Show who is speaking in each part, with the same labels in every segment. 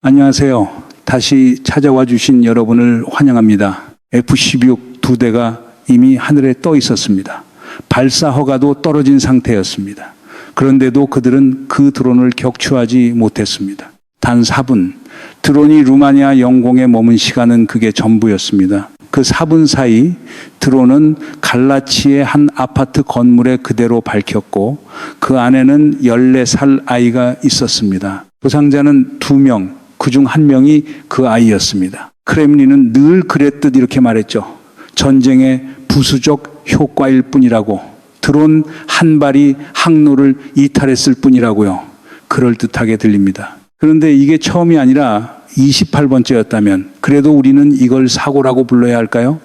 Speaker 1: 안녕하세요. 다시 찾아와 주신 여러분을 환영합니다. F-16 두 대가 이미 하늘에 떠 있었습니다. 발사 허가도 떨어진 상태였습니다. 그런데도 그들은 그 드론을 격추하지 못했습니다. 단 4분, 드론이 루마니아 영공에 머문 시간은 그게 전부였습니다. 그 4분 사이 드론은 갈라치의 한 아파트 건물에 그대로 밝혔고 그 안에는 14살 아이가 있었습니다. 부상자는 2명, 그중 1명이 그 아이였습니다. 크렘린은 늘 그랬듯 이렇게 말했죠. 전쟁의 부수적 효과일 뿐이라고. 드론 한 발이 항로를 이탈했을 뿐이라고요. 그럴듯하게 들립니다. 그런데 이게 처음이 아니라 28번째였다면 그래도 우리는 이걸 사고라고 불러야 할까요?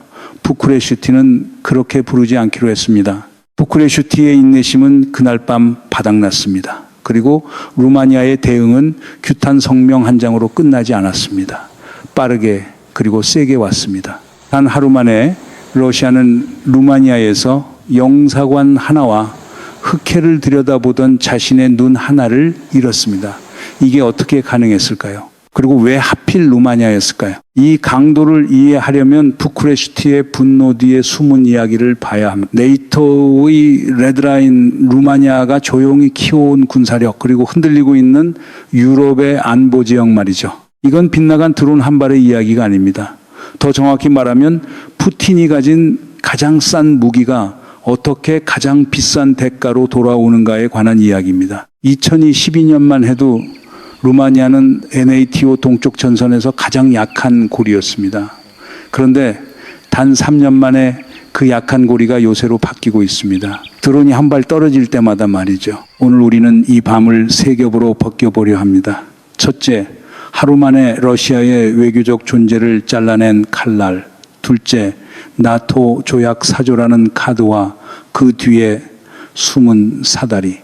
Speaker 1: 부쿠레슈티는 그렇게 부르지 않기로 했습니다. 부쿠레슈티의 인내심은 그날 밤 바닥났습니다. 그리고 루마니아의 대응은 규탄 성명 한 장으로 끝나지 않았습니다. 빠르게 그리고 세게 왔습니다. 단 하루 만에 러시아는 루마니아에서 영사관 하나와 흑해를 들여다보던 자신의 눈 하나를 잃었습니다. 이게 어떻게 가능했을까요? 그리고 왜 하필 루마니아였을까요? 이 강도를 이해하려면 부쿠레슈티의 분노 뒤에 숨은 이야기를 봐야 합니다. 네이토의 레드라인 루마니아가 조용히 키워온 군사력 그리고 흔들리고 있는 유럽의 안보 지역 말이죠. 이건 빗나간 드론 한 발의 이야기가 아닙니다. 더 정확히 말하면 푸틴이 가진 가장 싼 무기가 어떻게 가장 비싼 대가로 돌아오는가에 관한 이야기입니다. 2012년만 해도 루마니아는 NATO 동쪽 전선에서 가장 약한 고리였습니다. 그런데 단 3년 만에 그 약한 고리가 요새로 바뀌고 있습니다. 드론이 한 발 떨어질 때마다 말이죠. 오늘 우리는 이 밤을 세 겹으로 벗겨보려 합니다. 첫째, 하루 만에 러시아의 외교적 존재를 잘라낸 칼날. 둘째, 나토 조약 사조라는 카드와 그 뒤에 숨은 사다리.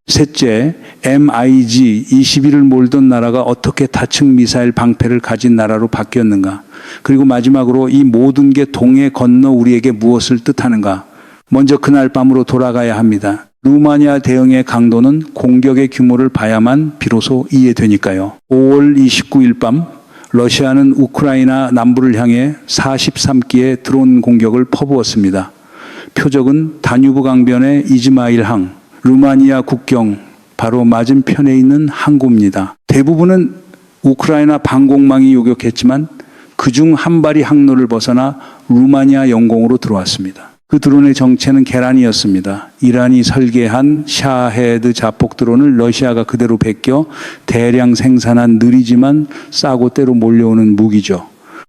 Speaker 1: 셋째, MiG-21을 몰던 나라가 어떻게 다층 미사일 방패를 가진 나라로 바뀌었는가. 그리고 마지막으로 이 모든 게 동해 건너 우리에게 무엇을 뜻하는가. 먼저 그날 밤으로 돌아가야 합니다. 루마니아 대응의 강도는 공격의 규모를 봐야만 비로소 이해되니까요. 5월 29일 밤 러시아는 우크라이나 남부를 향해 43기의 드론 공격을 퍼부었습니다. 표적은 다뉴브 강변의 이즈마일항, 루마니아 국경 바로 맞은편에 있는 항구입니다. 대부분은 우크라이나 방공망이 요격했지만 그중 한 발이 항로를 벗어나 루마니아 영공으로 들어왔습니다. 그 드론의 정체는 계란이었습니다. 이란이 설계한 샤헤드 자폭 드론을 러시아가 그대로 베껴 대량 생산한 느리지만 싸고 때로 몰려오는 무기죠.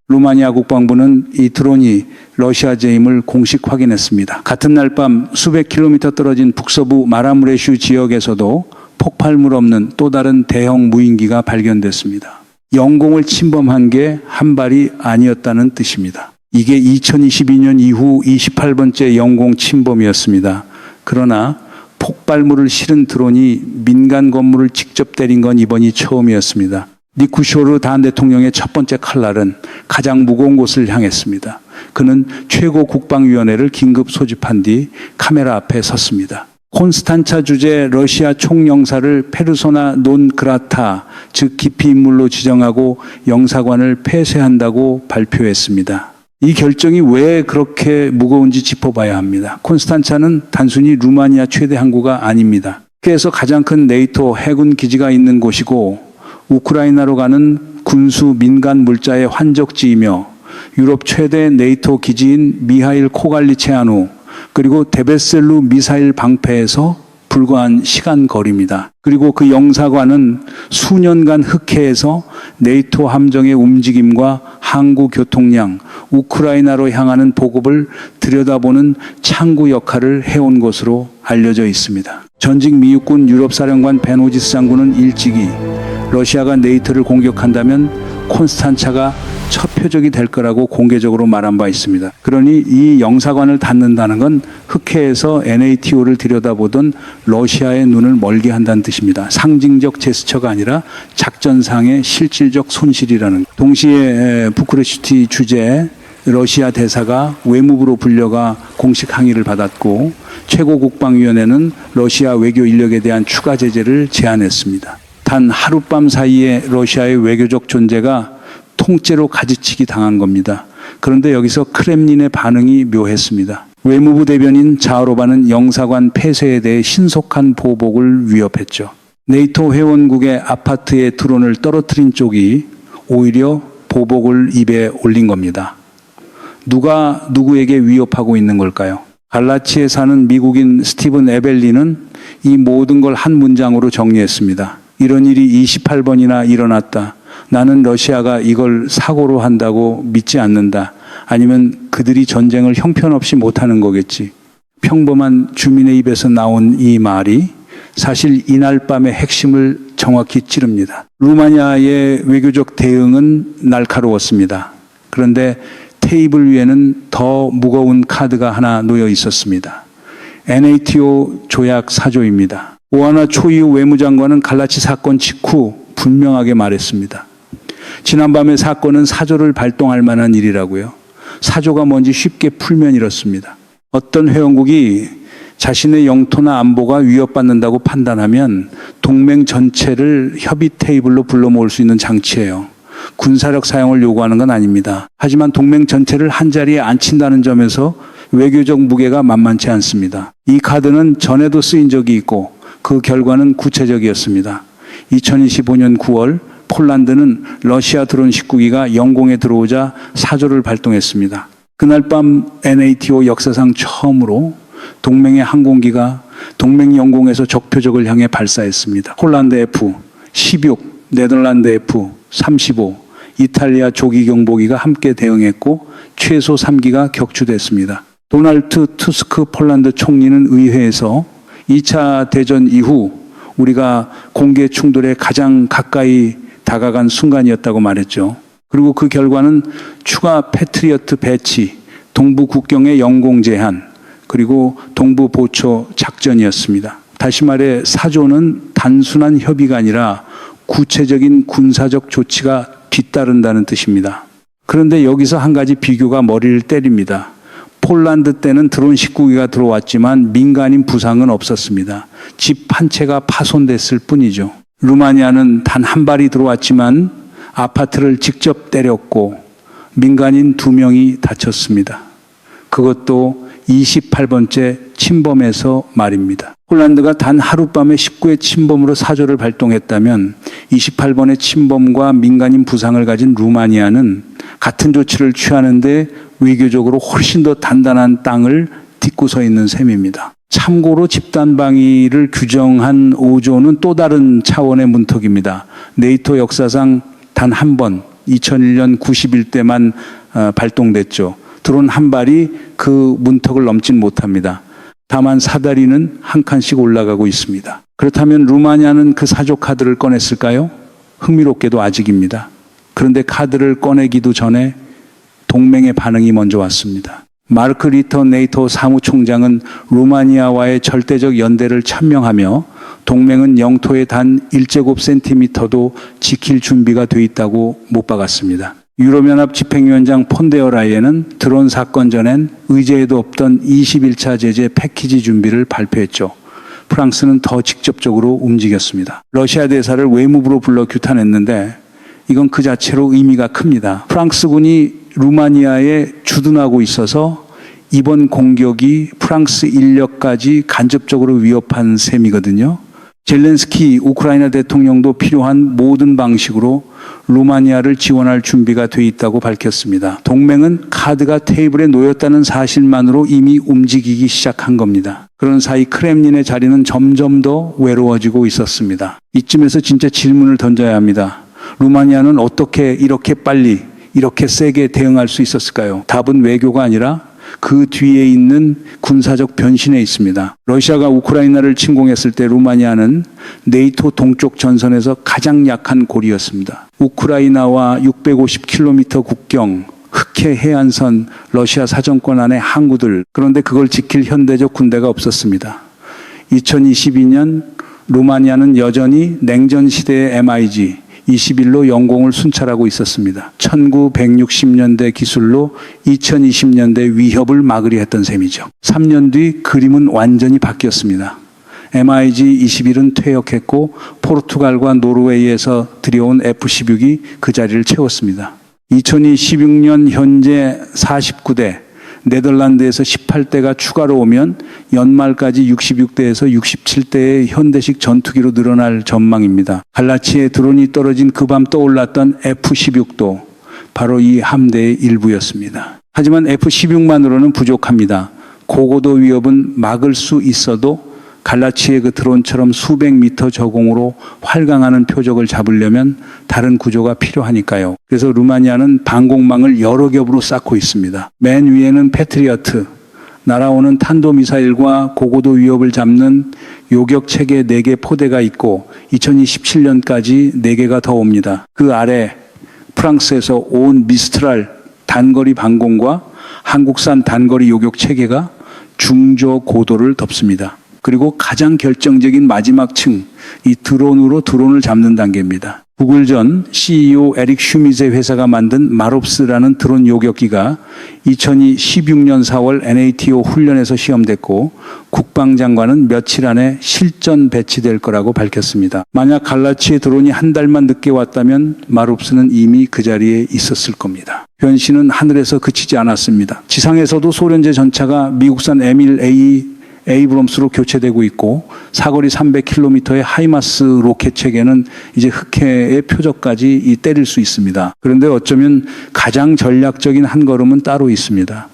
Speaker 1: 루마니아 국방부는 이 드론이 러시아제임을 공식 확인했습니다. 같은 날 밤 수백 킬로미터 떨어진 북서부 마라무레슈 지역에서도 폭발물 없는 또 다른 대형 무인기가 발견됐습니다. 영공을 침범한 게 한 발이 아니었다는 뜻입니다. 이게 2022년 이후 28번째 영공 침범이었습니다. 그러나 폭발물을 실은 드론이 민간 건물을 직접 때린 건 이번이 처음이었습니다. 니쿠쇼르 단 대통령의 첫 번째 칼날은 가장 무거운 곳을 향했습니다. 그는 최고국방위원회를 긴급 소집한 뒤 카메라 앞에 섰습니다. 콘스탄차 주재 러시아 총영사를 페르소나 논 그라타, 즉 기피 인물로 지정하고 영사관을 폐쇄한다고 발표했습니다. 이 결정이 왜 그렇게 무거운지 짚어봐야 합니다. 콘스탄차는 단순히 루마니아 최대 항구가 아닙니다. 그래서 가장 큰 네이토 해군 기지가 있는 곳이고 우크라이나로 가는 군수 민간 물자의 환적지이며 유럽 최대 네이토 기지인 미하일 코갈리체아누 그리고 데베셀루 미사일 방패에서 불과한 시간 거리입니다. 그리고 그 영사관은 수년간 흑해에서 네이토 함정의 움직임과 항구 교통량, 우크라이나로 향하는 보급을 들여다보는 창구 역할을 해온 것으로 알려져 있습니다. 전직 미육군 유럽사령관 베노지스 장군은 일찍이 러시아가 네이토를 공격한다면 콘스탄차가 첫 표적이 될 거라고 공개적으로 말한 바 있습니다. 그러니 이 영사관을 닫는다는 건 흑해에서 NATO를 들여다보던 러시아의 눈을 멀게 한다는 뜻입니다. 상징적 제스처가 아니라 작전상의 실질적 손실이라는. 동시에 부쿠레슈티 주재 러시아 대사가 외무부로 불려가 공식 항의를 받았고 최고국방위원회는 러시아 외교 인력에 대한 추가 제재를 제안했습니다. 단 하룻밤 사이에 러시아의 외교적 존재가 통째로 가지치기 당한 겁니다. 그런데 여기서 크렘린의 반응이 묘했습니다. 외무부 대변인 자하로바는 영사관 폐쇄에 대해 신속한 보복을 위협했죠. 네이토 회원국의 아파트에 드론을 떨어뜨린 쪽이 오히려 보복을 입에 올린 겁니다. 누가 누구에게 위협하고 있는 걸까요? 갈라치에 사는 미국인 스티븐 에벨리는 이 모든 걸 한 문장으로 정리했습니다. 이런 일이 28번이나 일어났다. 나는 러시아가 이걸 사고로 한다고 믿지 않는다. 아니면 그들이 전쟁을 형편없이 못하는 거겠지. 평범한 주민의 입에서 나온 이 말이 사실 이날 밤의 핵심을 정확히 찌릅니다. 루마니아의 외교적 대응은 날카로웠습니다. 그런데 테이블 위에는 더 무거운 카드가 하나 놓여 있었습니다. NATO 조약 사조입니다. 오하나 초이우 외무장관은 갈라치 사건 직후 분명하게 말했습니다. 지난밤의 사건은 사조를 발동할 만한 일이라고요. 사조가 뭔지 쉽게 풀면 이렇습니다. 어떤 회원국이 자신의 영토나 안보가 위협받는다고 판단하면 동맹 전체를 협의 테이블로 불러 모을 수 있는 장치예요. 군사력 사용을 요구하는 건 아닙니다. 하지만 동맹 전체를 한자리에 앉힌다는 점에서 외교적 무게가 만만치 않습니다. 이 카드는 전에도 쓰인 적이 있고 그 결과는 구체적이었습니다. 2025년 9월 폴란드는 러시아 드론 19기가 영공에 들어오자 사조를 발동했습니다. 그날 밤 NATO 역사상 처음으로 동맹의 항공기가 동맹 영공에서 적표적을 향해 발사했습니다. 폴란드 F-16, 네덜란드 F-35, 이탈리아 조기 경보기가 함께 대응했고 최소 3기가 격추됐습니다. 도널드 투스크 폴란드 총리는 의회에서 2차 대전 이후 우리가 공개 충돌에 가장 가까이 다가간 순간이었다고 말했죠. 그리고 그 결과는 추가 패트리어트 배치, 동부 국경의 영공 제한, 그리고 동부 보초 작전이었습니다. 다시 말해 사조는 단순한 협의가 아니라 구체적인 군사적 조치가 뒤따른다는 뜻입니다. 그런데 여기서 한 가지 비교가 머리를 때립니다. 폴란드 때는 드론 19기가 들어왔지만 민간인 부상은 없었습니다. 집 한 채가 파손됐을 뿐이죠. 루마니아는 단 한 발이 들어왔지만 아파트를 직접 때렸고 민간인 2명이 다쳤습니다. 그것도 28번째 침범에서 말입니다. 폴란드가 단 하룻밤에 19회 침범으로 사조를 발동했다면 28번의 침범과 민간인 부상을 가진 루마니아는 같은 조치를 취하는데 외교적으로 훨씬 더 단단한 땅을 딛고 서 있는 셈입니다. 참고로 집단 방위를 규정한 5조는 또 다른 차원의 문턱입니다. 네이토 역사상 단 한 번, 2001년 91대만 발동됐죠. 드론 한 발이 그 문턱을 넘진 못합니다. 다만 사다리는 한 칸씩 올라가고 있습니다. 그렇다면 루마니아는 그 사조 카드를 꺼냈을까요? 흥미롭게도 아직입니다. 그런데 카드를 꺼내기도 전에 동맹의 반응이 먼저 왔습니다. 마르크 리터 네이토 사무총장은 루마니아와의 절대적 연대를 천명하며 동맹은 영토의 단 1제곱센티미터도 지킬 준비가 돼 있다고 못 박았습니다. 유럽연합 집행위원장 폰데어 라이엔은 드론 사건 전엔 의제에도 없던 21차 제재 패키지 준비를 발표했죠. 프랑스는 더 직접적으로 움직였습니다. 러시아 대사를 외무부로 불러 규탄했는데 이건 그 자체로 의미가 큽니다. 프랑스군이 루마니아에 주둔하고 있어서 이번 공격이 프랑스 인력까지 간접적으로 위협한 셈이거든요. 젤렌스키 우크라이나 대통령도 필요한 모든 방식으로 루마니아를 지원할 준비가 돼 있다고 밝혔습니다. 동맹은 카드가 테이블에 놓였다는 사실만으로 이미 움직이기 시작한 겁니다. 그런 사이 크렘린의 자리는 점점 더 외로워지고 있었습니다. 이쯤에서 진짜 질문을 던져야 합니다. 루마니아는 어떻게 이렇게 빨리 이렇게 세게 대응할 수 있었을까요? 답은 외교가 아니라 그 뒤에 있는 군사적 변신에 있습니다. 러시아가 우크라이나를 침공했을 때 루마니아는 네이토 동쪽 전선에서 가장 약한 고리였습니다. 우크라이나와 650km 국경, 흑해 해안선, 러시아 사정권 안의 항구들, 그런데 그걸 지킬 현대적 군대가 없었습니다. 2022년 루마니아는 여전히 냉전 시대의 MiG 21로 영공을 순찰하고 있었습니다. 1960년대 기술로 2020년대 위협을 막으려 했던 셈이죠. 3년 뒤 그림은 완전히 바뀌었습니다. MiG-21은 퇴역했고 포르투갈과 노르웨이에서 들여온 F-16이 그 자리를 채웠습니다. 2016년 현재 49대, 네덜란드에서 18대가 추가로 오면 연말까지 66대에서 67대의 현대식 전투기로 늘어날 전망입니다. 갈라치에 드론이 떨어진 그 밤 떠올랐던 F-16도 바로 이 함대의 일부였습니다. 하지만 F-16만으로는 부족합니다. 고고도 위협은 막을 수 있어도 갈라치의 그 드론처럼 수백 미터 저공으로 활강하는 표적을 잡으려면 다른 구조가 필요하니까요. 그래서 루마니아는 방공망을 여러 겹으로 쌓고 있습니다. 맨 위에는 패트리어트, 날아오는 탄도미사일과 고고도 위협을 잡는 요격 체계 4개 포대가 있고 2027년까지 4개가 더 옵니다. 그 아래 프랑스에서 온 미스트랄 단거리 방공과 한국산 단거리 요격 체계가 중저 고도를 덮습니다. 그리고 가장 결정적인 마지막 층, 이 드론으로 드론을 잡는 단계입니다. 구글 전 CEO 에릭 슈밋의 회사가 만든 마롭스라는 드론 요격기가 2016년 4월 NATO 훈련에서 시험됐고 국방장관은 며칠 안에 실전 배치될 거라고 밝혔습니다. 만약 갈라치의 드론이 한 달만 늦게 왔다면 마롭스는 이미 그 자리에 있었을 겁니다. 변신은 하늘에서 그치지 않았습니다. 지상에서도 소련제 전차가 미국산 M1A 에이브럼스로 교체되고 있고 사거리 300km의 하이마스 로켓 체계는 이제 흑해의 표적까지 때릴 수 있습니다. 그런데 어쩌면 가장 전략적인 한 걸음은 따로 있습니다.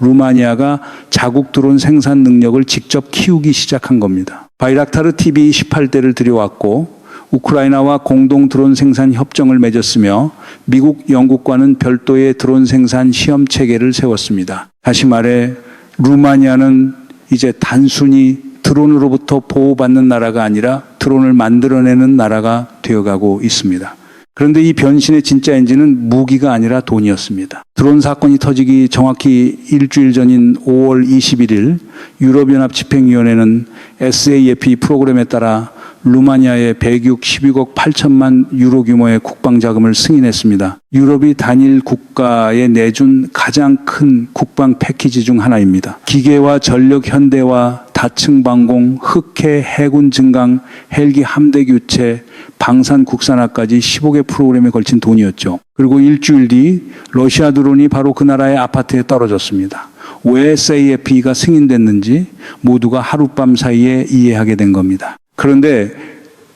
Speaker 1: 루마니아가 자국 드론 생산 능력을 직접 키우기 시작한 겁니다. 바이락타르 TB-18대를 들여왔고 우크라이나와 공동 드론 생산 협정을 맺었으며 미국, 영국과는 별도의 드론 생산 시험 체계를 세웠습니다. 다시 말해 루마니아는 이제 단순히 드론으로부터 보호받는 나라가 아니라 드론을 만들어내는 나라가 되어가고 있습니다. 그런데 이 변신의 진짜 엔진은 무기가 아니라 돈이었습니다. 드론 사건이 터지기 정확히 일주일 전인 5월 21일 유럽연합 집행위원회는 SAF 프로그램에 따라 루마니아에 160억 8천만 유로 규모의 국방자금을 승인했습니다. 유럽이 단일 국가에 내준 가장 큰 국방 패키지 중 하나입니다. 기계와 전력 현대화, 다층 방공, 흑해 해군 증강, 헬기 함대 교체, 방산 국산화까지 15개 프로그램에 걸친 돈이었죠. 그리고 일주일 뒤 러시아 드론이 바로 그 나라의 아파트에 떨어졌습니다. 왜 SAF가 승인됐는지 모두가 하룻밤 사이에 이해하게 된 겁니다. 그런데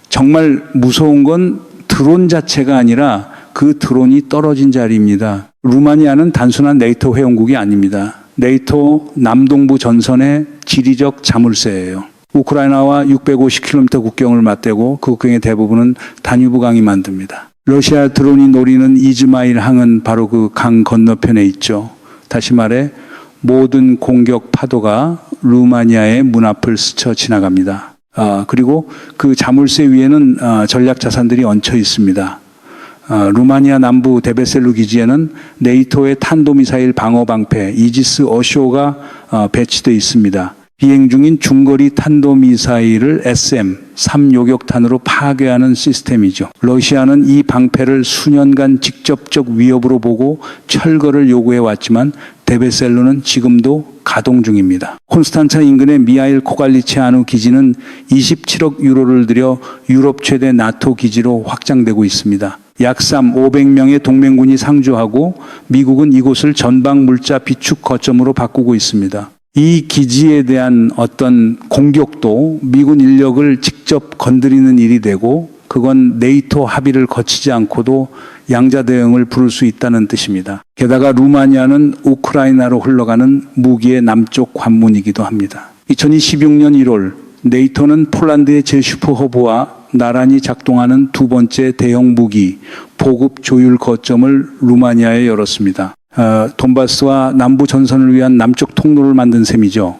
Speaker 1: 정말 무서운 건 드론 자체가 아니라 그 드론이 떨어진 자리입니다. 루마니아는 단순한 네이토 회원국이 아닙니다. 네이토 남동부 전선의 지리적 자물쇠예요. 우크라이나와 650km 국경을 맞대고 그 국경의 대부분은 다뉴브 강이 만듭니다. 러시아 드론이 노리는 이즈마일 항은 바로 그 강 건너편에 있죠. 다시 말해 모든 공격 파도가 루마니아의 문 앞을 스쳐 지나갑니다. 그리고 그 자물쇠 위에는 전략 자산들이 얹혀 있습니다. 루마니아 남부 데베셀루 기지에는 네이토의 탄도미사일 방어 방패 이지스 어쇼가 배치되어 있습니다. 비행 중인 중거리 탄도미사일을 SM-3 요격탄으로 파괴하는 시스템이죠. 러시아는 이 방패를 수년간 직접적 위협으로 보고 철거를 요구해 왔지만 데베셀루는 지금도 가동 중입니다. 콘스탄차 인근의 미하일 코갈리치아누 기지는 27억 유로를 들여 유럽 최대 나토 기지로 확장되고 있습니다. 약 500명의 동맹군이 상주하고 미국은 이곳을 전방 물자 비축 거점으로 바꾸고 있습니다. 이 기지에 대한 어떤 공격도 미군 인력을 직접 건드리는 일이 되고 그건 네이토 합의를 거치지 않고도 양자 대응을 부를 수 있다는 뜻입니다. 게다가 루마니아는 우크라이나로 흘러가는 무기의 남쪽 관문이기도 합니다. 2026년 1월 네이토는 폴란드의 제슈프 허브와 나란히 작동하는 두 번째 대형 무기 보급 조율 거점을 루마니아에 열었습니다. 돈바스와 남부 전선을 위한 남쪽 통로를 만든 셈이죠.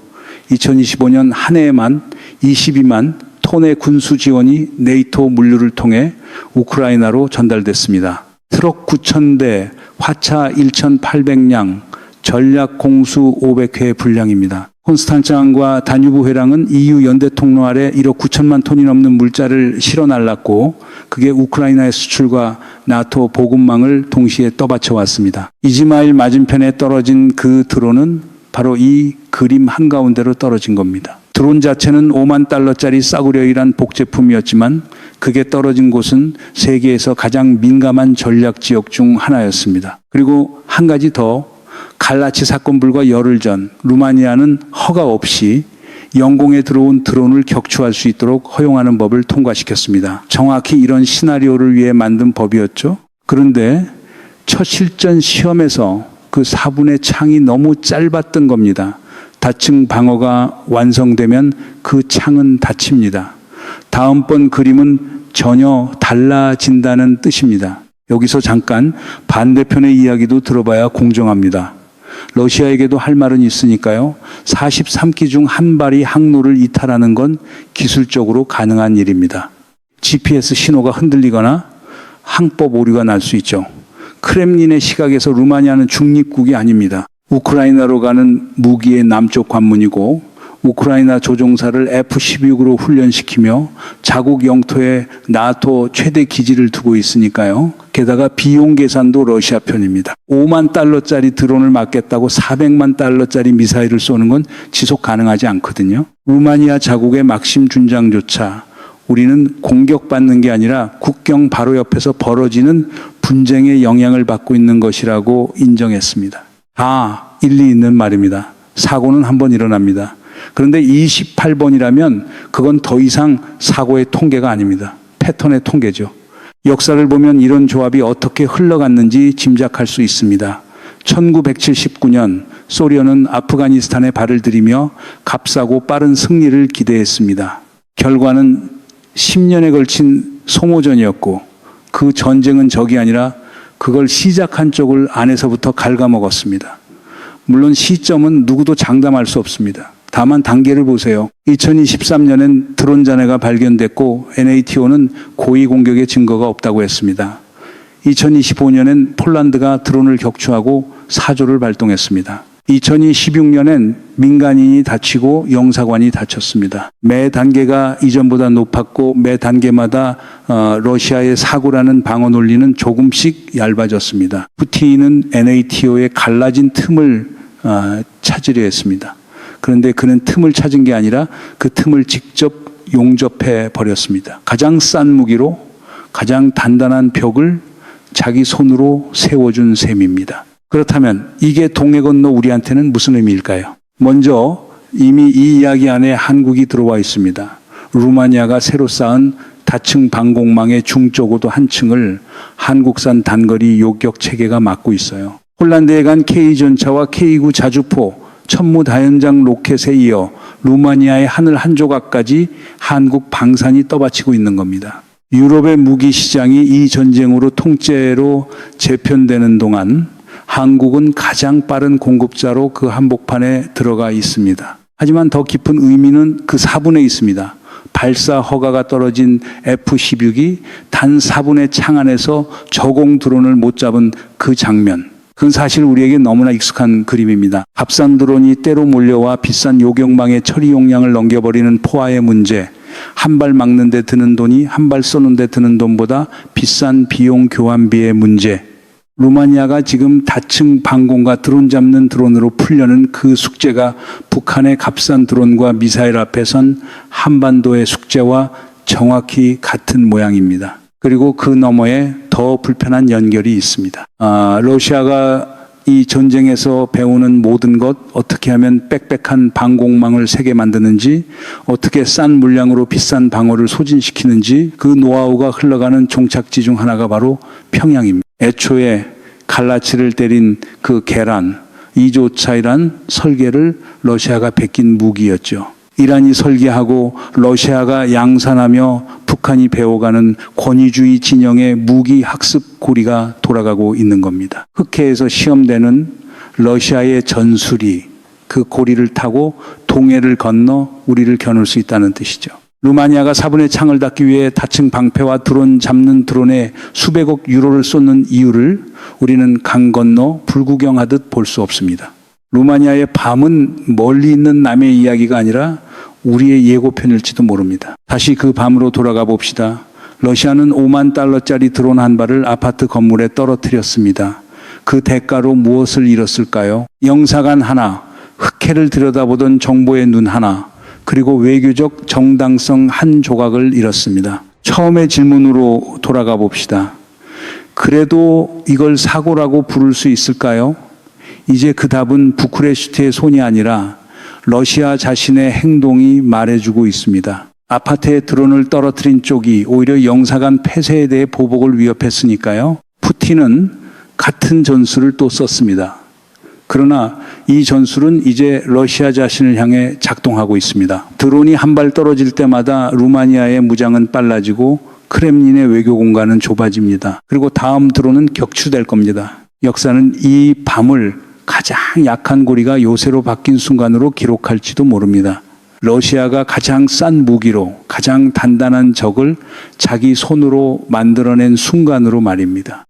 Speaker 1: 2025년 한 해에만 22만 톤의 군수 지원이 네이토 물류를 통해 우크라이나로 전달됐습니다. 트럭 9,000대, 화차 1,800량, 전략 공수 500회 분량입니다. 콘스탄차항과 다뉴브 회랑은 EU 연대 통로 아래 1억 9천만 톤이 넘는 물자를 실어 날랐고 그게 우크라이나의 수출과 나토 보급망을 동시에 떠받쳐 왔습니다. 이즈마일 맞은편에 떨어진 그 드론은 바로 이 그림 한가운데로 떨어진 겁니다. 드론 자체는 5만 달러짜리 싸구려이란 복제품이었지만 그게 떨어진 곳은 세계에서 가장 민감한 전략 지역 중 하나였습니다. 그리고 한 가지 더, 갈라치 사건 불과 열흘 전 루마니아는 허가 없이 영공에 들어온 드론을 격추할 수 있도록 허용하는 법을 통과시켰습니다. 정확히 이런 시나리오를 위해 만든 법이었죠. 그런데 첫 실전 시험에서 그 4분의 창이 너무 짧았던 겁니다. 다층 방어가 완성되면 그 창은 닫힙니다. 다음번 그림은 전혀 달라진다는 뜻입니다. 여기서 잠깐 반대편의 이야기도 들어봐야 공정합니다. 러시아에게도 할 말은 있으니까요. 43기 중 한 발이 항로를 이탈하는 건 기술적으로 가능한 일입니다. GPS 신호가 흔들리거나 항법 오류가 날 수 있죠. 크렘린의 시각에서 루마니아는 중립국이 아닙니다. 우크라이나로 가는 무기의 남쪽 관문이고 우크라이나 조종사를 F-16으로 훈련시키며 자국 영토에 나토 최대 기지를 두고 있으니까요. 게다가 비용 계산도 러시아 편입니다. 5만 달러짜리 드론을 맞겠다고 400만 달러짜리 미사일을 쏘는 건 지속 가능하지 않거든요. 루마니아 자국의 막심 준장조차 우리는 공격받는 게 아니라 국경 바로 옆에서 벌어지는 분쟁의 영향을 받고 있는 것이라고 인정했습니다. 다 일리 있는 말입니다. 사고는 한 번 일어납니다. 그런데 28번이라면 그건 더 이상 사고의 통계가 아닙니다. 패턴의 통계죠. 역사를 보면 이런 조합이 어떻게 흘러갔는지 짐작할 수 있습니다. 1979년 소련은 아프가니스탄에 발을 들이며 값싸고 빠른 승리를 기대했습니다. 결과는 10년에 걸친 소모전이었고 그 전쟁은 적이 아니라 그걸 시작한 쪽을 안에서부터 갉아먹었습니다. 물론 시점은 누구도 장담할 수 없습니다. 다만 단계를 보세요. 2023년엔 드론 잔해가 발견됐고 NATO는 고위 공격의 증거가 없다고 했습니다. 2025년엔 폴란드가 드론을 격추하고 사조를 발동했습니다. 2016년엔 민간인이 다치고 영사관이 다쳤습니다. 매 단계가 이전보다 높았고 매 단계마다 러시아의 사고라는 방어 논리는 조금씩 얇아졌습니다. 푸틴은 NATO의 갈라진 틈을 찾으려 했습니다. 그런데 그는 틈을 찾은 게 아니라 그 틈을 직접 용접해 버렸습니다. 가장 싼 무기로 가장 단단한 벽을 자기 손으로 세워준 셈입니다. 그렇다면 이게 동해 건너 우리한테는 무슨 의미일까요? 먼저 이미 이 이야기 안에 한국이 들어와 있습니다. 루마니아가 새로 쌓은 다층 방공망의 중적고도 한 층을 한국산 단거리 요격 체계가 막고 있어요. 폴란드에 간 K전차와 K9 자주포, 천무다연장 로켓에 이어 루마니아의 하늘 한 조각까지 한국 방산이 떠받치고 있는 겁니다. 유럽의 무기 시장이 이 전쟁으로 통째로 재편되는 동안 한국은 가장 빠른 공급자로 그 한복판에 들어가 있습니다. 하지만 더 깊은 의미는 그 4분에 있습니다. 발사 허가가 떨어진 F-16이 단 4분의 창 안에서 저공 드론을 못 잡은 그 장면. 그건 사실 우리에게 너무나 익숙한 그림입니다. 값싼 드론이 때로 몰려와 비싼 요격망의 처리 용량을 넘겨버리는 포화의 문제. 한 발 막는 데 드는 돈이 한 발 쏘는 데 드는 돈보다 비싼 비용 교환비의 문제. 루마니아가 지금 다층 방공과 드론 잡는 드론으로 풀려는 그 숙제가 북한의 값싼 드론과 미사일 앞에 선 한반도의 숙제와 정확히 같은 모양입니다. 그리고 그 너머에 더 불편한 연결이 있습니다. 러시아가 이 전쟁에서 배우는 모든 것, 어떻게 하면 빽빽한 방공망을 세게 만드는지, 어떻게 싼 물량으로 비싼 방어를 소진시키는지 그 노하우가 흘러가는 종착지 중 하나가 바로 평양입니다. 애초에 갈라치를 때린 그 계란, 이조차이란 설계를 러시아가 베낀 무기였죠. 이란이 설계하고 러시아가 양산하며 북한이 배워가는 권위주의 진영의 무기 학습 고리가 돌아가고 있는 겁니다. 흑해에서 시험되는 러시아의 전술이 그 고리를 타고 동해를 건너 우리를 겨눌 수 있다는 뜻이죠. 루마니아가 4분의 창을 닫기 위해 다층 방패와 드론 잡는 드론에 수백억 유로를 쏟는 이유를 우리는 강 건너 불구경하듯 볼 수 없습니다. 루마니아의 밤은 멀리 있는 남의 이야기가 아니라 우리의 예고편일지도 모릅니다. 다시 그 밤으로 돌아가 봅시다. 러시아는 5만 달러짜리 드론 한 발을 아파트 건물에 떨어뜨렸습니다. 그 대가로 무엇을 잃었을까요? 영사관 하나, 흑해를 들여다보던 정보의 눈 하나, 그리고 외교적 정당성 한 조각을 잃었습니다. 처음의 질문으로 돌아가 봅시다. 그래도 이걸 사고라고 부를 수 있을까요? 이제 그 답은 부쿠레슈트의 손이 아니라 러시아 자신의 행동이 말해주고 있습니다. 아파트에 드론을 떨어뜨린 쪽이 오히려 영사관 폐쇄에 대해 보복을 위협했으니까요. 푸틴은 같은 전술을 또 썼습니다. 그러나 이 전술은 이제 러시아 자신을 향해 작동하고 있습니다. 드론이 한 발 떨어질 때마다 루마니아의 무장은 빨라지고 크렘린의 외교 공간은 좁아집니다. 그리고 다음 드론은 격추될 겁니다. 역사는 이 밤을 가장 약한 고리가 요새로 바뀐 순간으로 기록할지도 모릅니다. 러시아가 가장 싼 무기로 가장 단단한 적을 자기 손으로 만들어낸 순간으로 말입니다.